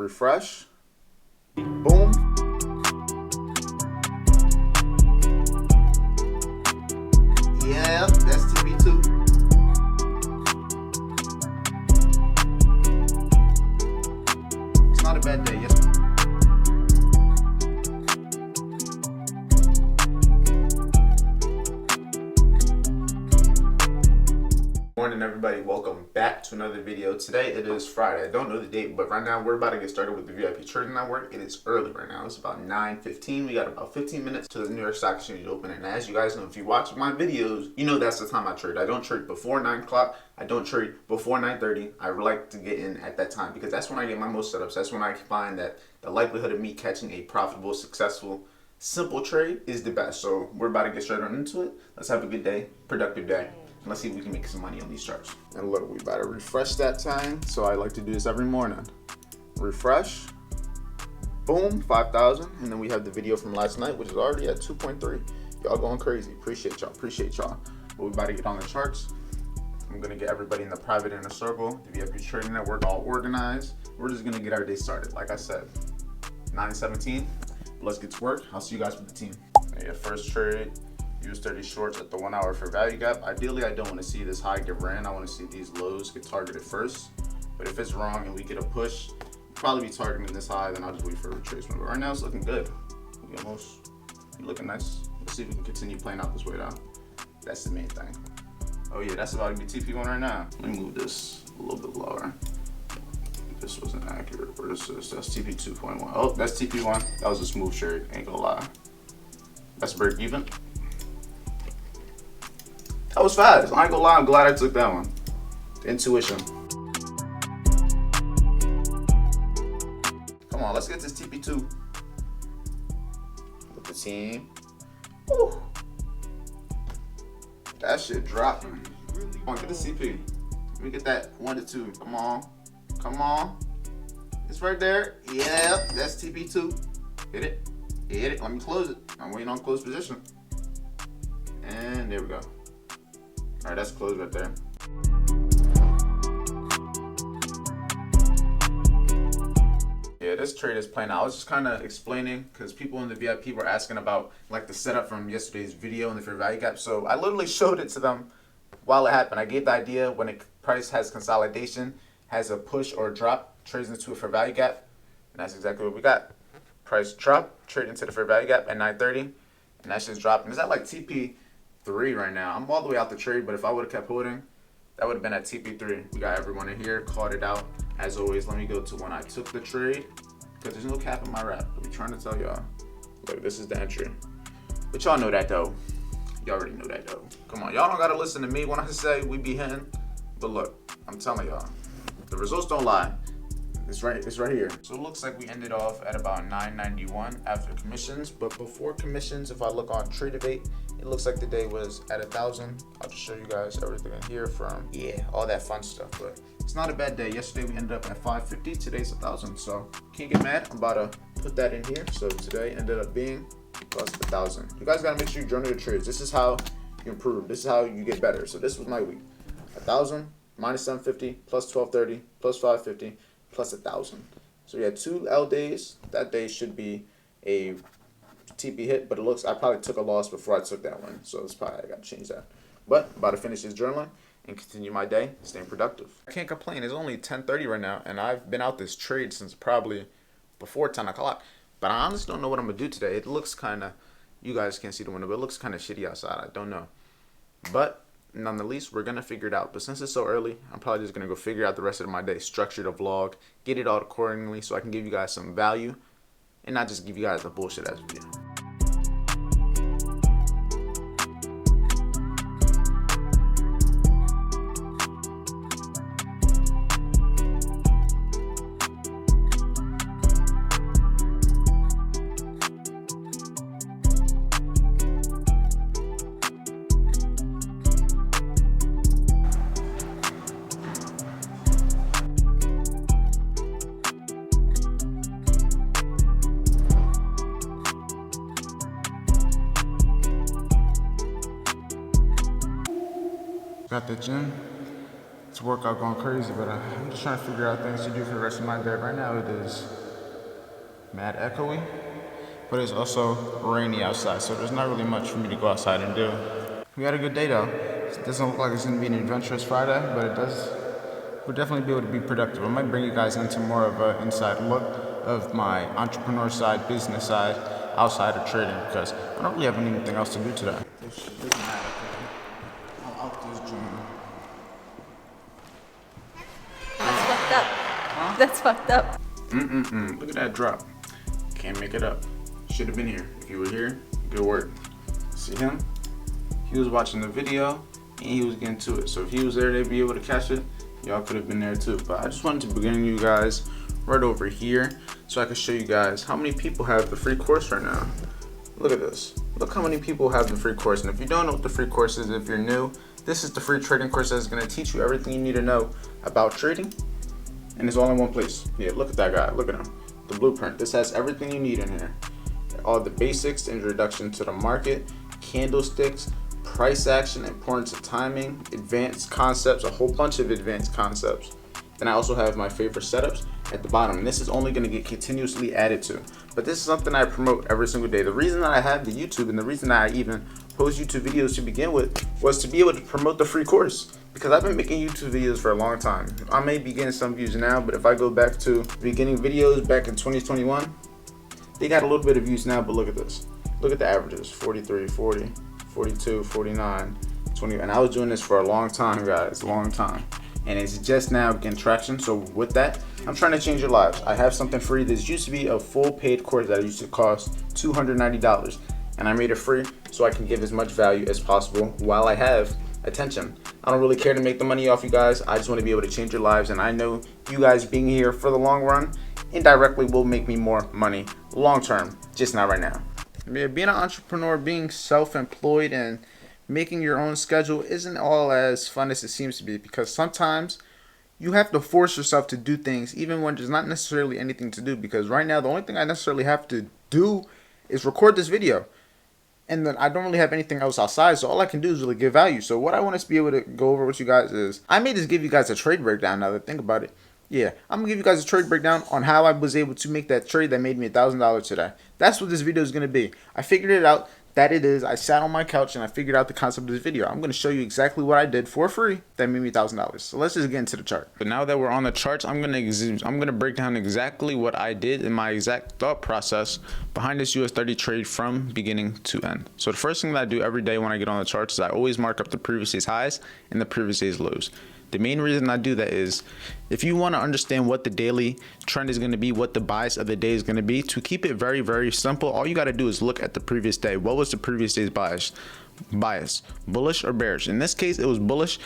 refresh, boom. Yeah, that's TP2. It's not a bad day, yes. Morning everybody, welcome back to another video. Today it is Friday. I don't know the date, but right now we're about to get started with the VIP Trading Network. It is early right now. It's about 9:15. We got about 15 minutes to the New York Stock Exchange open. And as you guys know, if you watch my videos, you know that's the time I trade. I don't trade before 9 o'clock. I don't trade before 9:30. I like to get in at that time because that's when I get my most setups. That's when I find that the likelihood of me catching a profitable, successful, simple trade is the best. So we're about to get straight on into it. Let's have a good day, productive day. Let's see if we can make some money on these charts. And look, we better refresh that time. So I like to do this every morning. Refresh, boom, 5,000. And then we have the video from last night, which is already at 2.3. Y'all going crazy. Appreciate y'all. But we about to get on the charts. I'm gonna get everybody in the private inner circle, the VIP Trading Network all organized. We're just gonna get our day started. Like I said, 9:17. Let's get to work. I'll see you guys with the team. Yeah, first trade. Use 30 shorts at the 1 hour for value gap. Ideally, I don't want to see this high get ran. I want to see these lows get targeted first. But if it's wrong and we get a push, probably be targeting this high, then I'll just wait for a retracement. But right now it's looking good. We almost looking nice. Let's see if we can continue playing out this way down. That's the main thing. Oh yeah, that's about to be TP1 right now. Let me move this a little bit lower. This wasn't accurate. Where this is, that's TP 2.1. Oh, that's TP1. That was a smooth trade, ain't gonna lie. That's break even. That was fast. I ain't gonna lie, I'm glad I took that one. Intuition. Come on, let's get this TP2 with the team. Woo. That shit dropping. Come on, get the CP. Let me get that 1 to 2. Come on. It's right there. Yeah, that's TP2. Hit it. Let me close it. I'm waiting on close position. And there we go. All right, that's closed right there. Yeah, this trade is playing out. I was just kind of explaining because people in the VIP were asking about like the setup from yesterday's video and the fair value gap. So I literally showed it to them while it happened. I gave the idea when a price has consolidation, has a push or drop, trades into a fair value gap, and that's exactly what we got. Price drop, trade into the fair value gap at 9:30, and that's just dropping. Is that like TP3 right now? I'm all the way out the trade, but if I would have kept holding, that would have been at TP3. We got everyone in here, called it out. As always, let me go to when I took the trade, because there's no cap in my wrap. I'm trying to tell y'all. Look, this is the entry. But y'all know that though. Y'all already know that though. Come on, y'all don't gotta listen to me when I say we be hitting. But look, I'm telling y'all, the results don't lie. It's right here. So it looks like we ended off at about 991 after commissions. But before commissions, if I look on Tradebate, it looks like the day was at 1,000. I'll just show you guys everything in here from, yeah, all that fun stuff. But it's not a bad day. Yesterday we ended up at 550. Today's 1,000. So can't get mad. I'm about to put that in here. So today ended up being plus 1,000. You guys gotta make sure you journal your trades. This is how you improve. This is how you get better. So this was my week. 1,000 minus 750 plus 1230 plus 550. Plus 1,000. So we had 2 L days. That day should be a TP hit, but it looks I probably took a loss before I took that one. So it's probably I gotta change that. But about to finish this journaling and continue my day, staying productive. I can't complain. It's only 10:30 right now, and I've been out this trade since probably before 10 o'clock. But I honestly don't know what I'm gonna do today. It looks kinda, you guys can't see the window, but it looks kinda shitty outside. I don't know. But nonetheless, we're gonna figure it out. But since it's so early, I'm probably just gonna go figure out the rest of my day, structure the vlog, get it out accordingly so I can give you guys some value and not just give you guys a bullshit ass video. Got the gym. It's workout going crazy, but I'm just trying to figure out things to do for the rest of my day. Right now it is mad echoey, but it's also rainy outside, so there's not really much for me to go outside and do. We had a good day though. It doesn't look like it's gonna be an adventurous Friday, but it does. We'll definitely be able to be productive. I might bring you guys into more of an inside look of my entrepreneur side, business side, outside of trading, because I don't really have anything else to do today. This shit doesn't matter. I'm out this gym. That's fucked up. Huh? That's fucked up. Look at that drop. Can't make it up. Should have been here. If you were here, good work. See him? He was watching the video and he was getting to it. So if he was there, they'd be able to catch it. Y'all could have been there too. But I just wanted to begin you guys right over here so I can show you guys how many people have the free course right now. Look at this. Look how many people have the free course. And if you don't know what the free course is, if you're new, this is the free trading course that's going to teach you everything you need to know about trading. And it's all in one place. Yeah, look at that guy. Look at him. The blueprint. This has everything you need in here. All the basics, introduction to the market, candlesticks, price action, importance of timing, advanced concepts, a whole bunch of advanced concepts. Then I also have my favorite setups at the bottom, and this is only going to get continuously added to. But this is something I promote every single day. The reason that I have the YouTube and the reason that I even post YouTube videos to begin with was to be able to promote the free course, because I've been making YouTube videos for a long time. I may be getting some views now, but if I go back to beginning videos back in 2021, they got a little bit of views now, but look at this. Look at the averages, 43, 40, 42, 49, 20, and I was doing this for a long time, guys, a long time. And it's just now getting traction. So with that, I'm trying to change your lives. I have something free. This used to be a full paid course that used to cost $290. And I made it free so I can give as much value as possible while I have attention. I don't really care to make the money off you guys. I just want to be able to change your lives. And I know you guys being here for the long run indirectly will make me more money long term, just not right now. Yeah, being an entrepreneur, being self-employed and making your own schedule isn't all as fun as it seems to be, because sometimes you have to force yourself to do things even when there's not necessarily anything to do. Because right now the only thing I necessarily have to do is record this video, and then I don't really have anything else outside, so all I can do is really give value. So what I want us to be able to go over with you guys is, I may just give you guys a trade breakdown now that I think about it. Yeah, I'm gonna give you guys a trade breakdown on how I was able to make that trade that made me $1,000 today. That's what this video is gonna be. I figured it out. That it is. I sat on my couch and I figured out the concept of this video. I'm going to show you exactly what I did for free that made me $1,000. So let's just get into the chart. But now that we're on the charts, I'm going to break down exactly what I did and my exact thought process behind this US30 trade from beginning to end. So the first thing that I do every day when I get on the charts is I always mark up the previous day's highs and the previous day's lows. The main reason I do that is if you want to understand what the daily trend is going to be, what the bias of the day is going to be, to keep it very, very simple, all you got to do is look at the previous day. What was the previous day's bias? Bullish or bearish? In this case, it was bullish,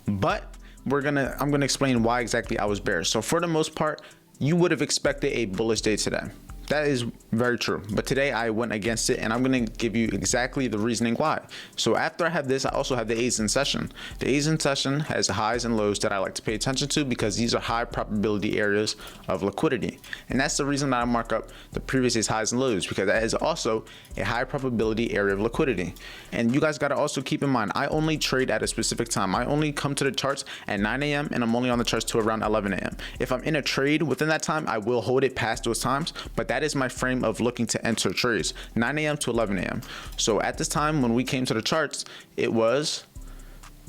but I'm going to explain why exactly I was bearish. So for the most part, you would have expected a bullish day today. That is very true. But today I went against it, and I'm going to give you exactly the reasoning why. So after I have this, I also have the A's in session. The A's in session has highs and lows that I like to pay attention to, because these are high probability areas of liquidity. And that's the reason that I mark up the previous day's highs and lows, because that is also a high probability area of liquidity. And you guys got to also keep in mind, I only trade at a specific time. I only come to the charts at 9 a.m. and I'm only on the charts to around 11 a.m. If I'm in a trade within that time, I will hold it past those times, but that is my frame of looking to enter trades, 9 a.m. to 11 a.m. So at this time when we came to the charts, it was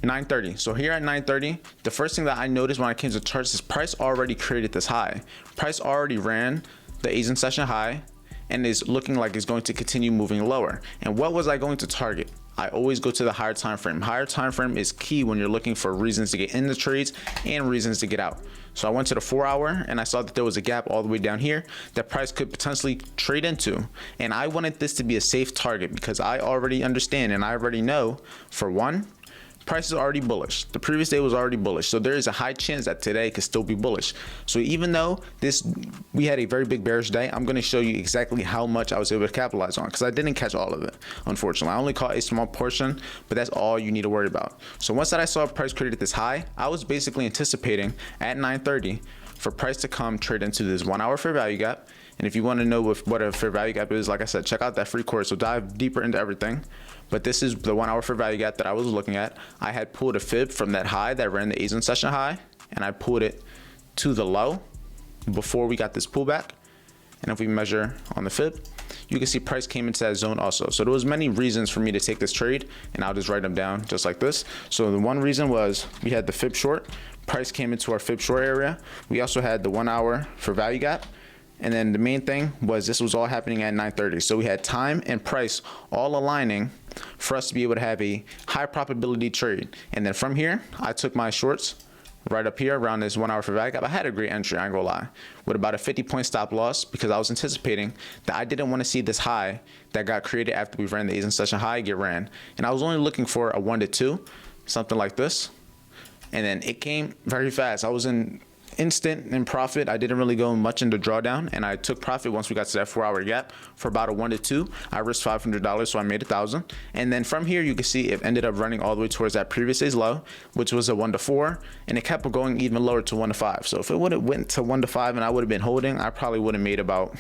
9:30. So here at 9:30, the first thing that I noticed when I came to the charts is price already created this high. Price already ran the Asian session high and is looking like it's going to continue moving lower. And what was I going to target? I always go to the higher time frame. Higher time frame is key when you're looking for reasons to get in the trades and reasons to get out. So I went to the 4 hour and I saw that there was a gap all the way down here that price could potentially trade into. And I wanted this to be a safe target, because I already understand and I already know, for one, price is already bullish. The previous day was already bullish, so there is a high chance that today could still be bullish. So even though we had a very big bearish day, I'm going to show you exactly how much I was able to capitalize on, because I didn't catch all of it, unfortunately. I only caught a small portion, but that's all you need to worry about. So once that I saw price created this high, I was basically anticipating at 9:30 for price to come trade into this 1 hour fair value gap. And if you want to know what a fair value gap is, like I said, check out that free course. So dive deeper into everything. But this is the 1 hour fair value gap that I was looking at. I had pulled a fib from that high that ran the Asian session high, and I pulled it to the low before we got this pullback. And if we measure on the fib, you can see price came into that zone also. So there was many reasons for me to take this trade, and I'll just write them down just like this. So the one reason was we had the fib short. Price came into our fib short area. We also had the 1 hour fair value gap. And then the main thing was this was all happening at 9:30. So we had time and price all aligning for us to be able to have a high probability trade. And then from here, I took my shorts right up here around this 1 hour fair value gap. I had a great entry, I ain't gonna lie, with about a 50-point stop loss because I was anticipating that I didn't want to see this high that got created after we ran the Asian session high get ran. And I was only looking for a 1 to 2, something like this. And then it came very fast. I was in instant in profit. I didn't really go much into drawdown, and I took profit once we got to that 4 hour gap for about a 1 to 2. I risked $500, so I made $1,000. And then from here, you can see it ended up running all the way towards that previous day's low, which was a 1 to 4, and it kept going even lower to 1 to 5. So if it would have went to 1 to 5 and I would have been holding, I probably would have made about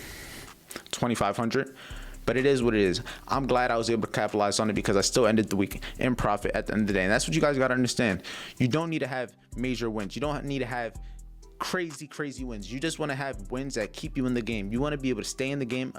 $2,500. But it is what it is. I'm glad I was able to capitalize on it because I still ended the week in profit at the end of the day. And that's what you guys got to understand. You don't need to have major wins. You don't need to have crazy wins. You just want to have wins that keep you in the game. You want to be able to stay in the game.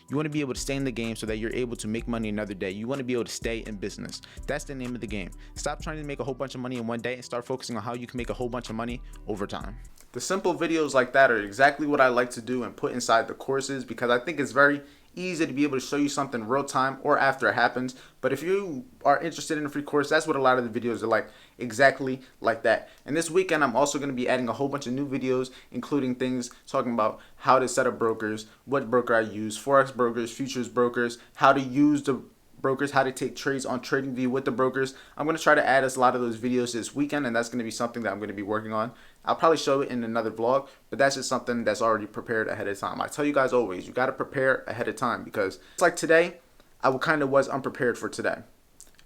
You want to be able to stay in the game so that you're able to make money another day. You want to be able to stay in business. That's the name of the game. Stop trying to make a whole bunch of money in one day and start focusing on how you can make a whole bunch of money over time. The simple videos like that are exactly what I like to do and put inside the courses because I think it's very easy to be able to show you something real time or after it happens. But if you are interested in a free course, that's what a lot of the videos are like, exactly like that. And this weekend, I'm also going to be adding a whole bunch of new videos, including things talking about how to set up brokers, what broker I use, Forex brokers, futures brokers, how to use the brokers, how to take trades on TradingView with the brokers. I'm going to try to add a lot of those videos this weekend, and that's going to be something that I'm going to be working on. I'll probably show it in another vlog, but that's just something that's already prepared ahead of time. I tell you guys always, you got to prepare ahead of time because it's like today, I kind of was unprepared for today.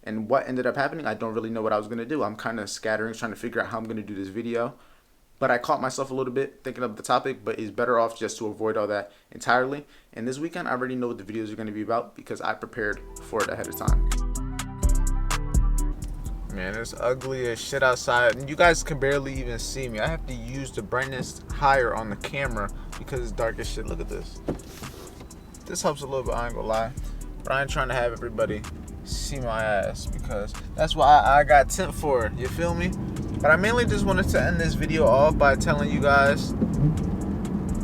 And what ended up happening, I don't really know what I was going to do. I'm kind of scattering, trying to figure out how I'm going to do this video. But I caught myself a little bit thinking of the topic, but it's better off just to avoid all that entirely. And this weekend, I already know what the videos are going to be about because I prepared for it ahead of time. Man, it's ugly as shit outside. And you guys can barely even see me. I have to use the brightness higher on the camera because it's dark as shit. Look at this. This helps a little bit, I ain't gonna lie. But I ain't trying to have everybody see my ass because that's why I got tint for it. You feel me? But I mainly just wanted to end this video off by telling you guys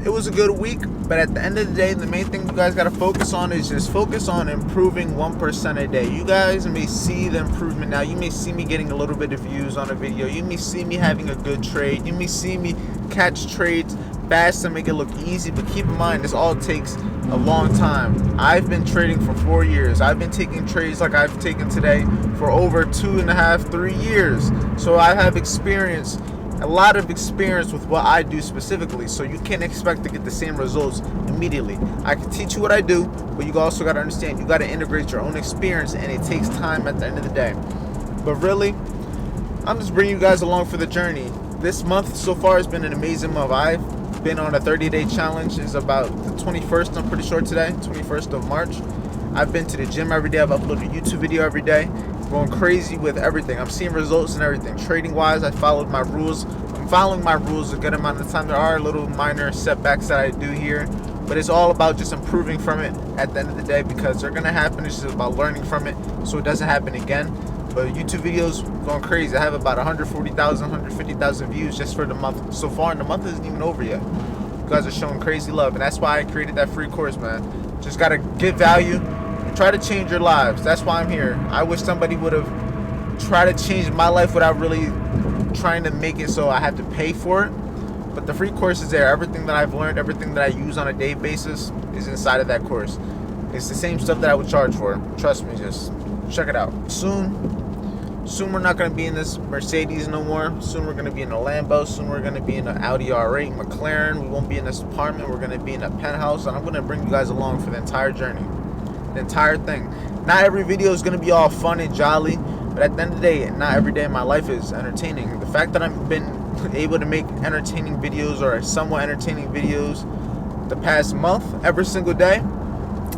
it was a good week, but at the end of the day, the main thing you guys got to focus on is just focus on improving 1% a day. You guys may see the improvement now. You may see me getting a little bit of views on a video. You may see me having a good trade. You may see me catch trades fast and make it look easy, but keep in mind, this all takes a long time. I've been trading for 4 years. I've been taking trades like I've taken today for over 2.5, 3 years. So I have experience, a lot of experience with what I do specifically, so you can't expect to get the same results immediately. I can teach you what I do, but you also got to understand you got to integrate your own experience, and it takes time at the end of the day. But really, I'm just bringing you guys along for the journey. This month so far has been an amazing month. I've been on a 30-day challenge. It's about the 21st, I'm pretty sure today, 21st of March. I've been to the gym every day. I've uploaded a YouTube video every day. Going crazy with everything. I'm seeing results and everything. Trading wise, I followed my rules. I'm following my rules a good amount of the time. There are little minor setbacks that I do here, but it's all about just improving from it at the end of the day because they're gonna happen. It's just about learning from it so it doesn't happen again. But YouTube videos going crazy. I have about 140,000, 150,000 views just for the month so far, and the month isn't even over yet. You guys are showing crazy love, and that's why I created that free course, man. Just gotta get value. Try to change your lives. That's why I'm here. I wish somebody would have tried to change my life without really trying to make it so I have to pay for it. But the free course is there. Everything that I've learned, everything that I use on a day basis is inside of that course. It's the same stuff that I would charge for. Trust me, just check it out. Soon we're not going to be in this Mercedes no more. Soon we're going to be in a Lambo. Soon we're going to be in an Audi R8 McLaren. We won't be in this apartment. We're going to be in a penthouse. And I'm going to bring you guys along for the entire journey. The entire thing. Not every video is going to be all fun and jolly, but at the end of the day, not every day in my life is entertaining. The fact that I've been able to make entertaining videos or somewhat entertaining videos the past month every single day,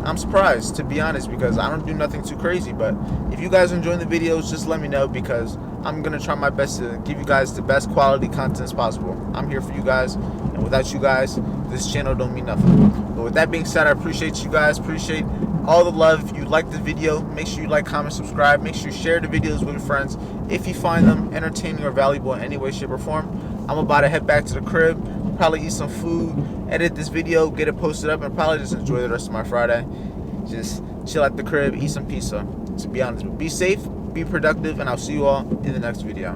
I'm surprised, to be honest, because I don't do nothing too crazy. But if you guys are enjoying the videos, just let me know, because I'm going to try my best to give you guys the best quality content as possible. I'm here for you guys, and without you guys, this channel don't mean nothing. But with that being said, I appreciate you guys, appreciate all the love. If you like the video, make sure you like, comment, subscribe. Make sure you share the videos with your friends if you find them entertaining or valuable in any way, shape, or form. I'm about to head back to the crib, probably eat some food, edit this video, get it posted up, and probably just enjoy the rest of my Friday. Just chill at the crib, eat some pizza, to be honest. But be safe, be productive, and I'll see you all in the next video.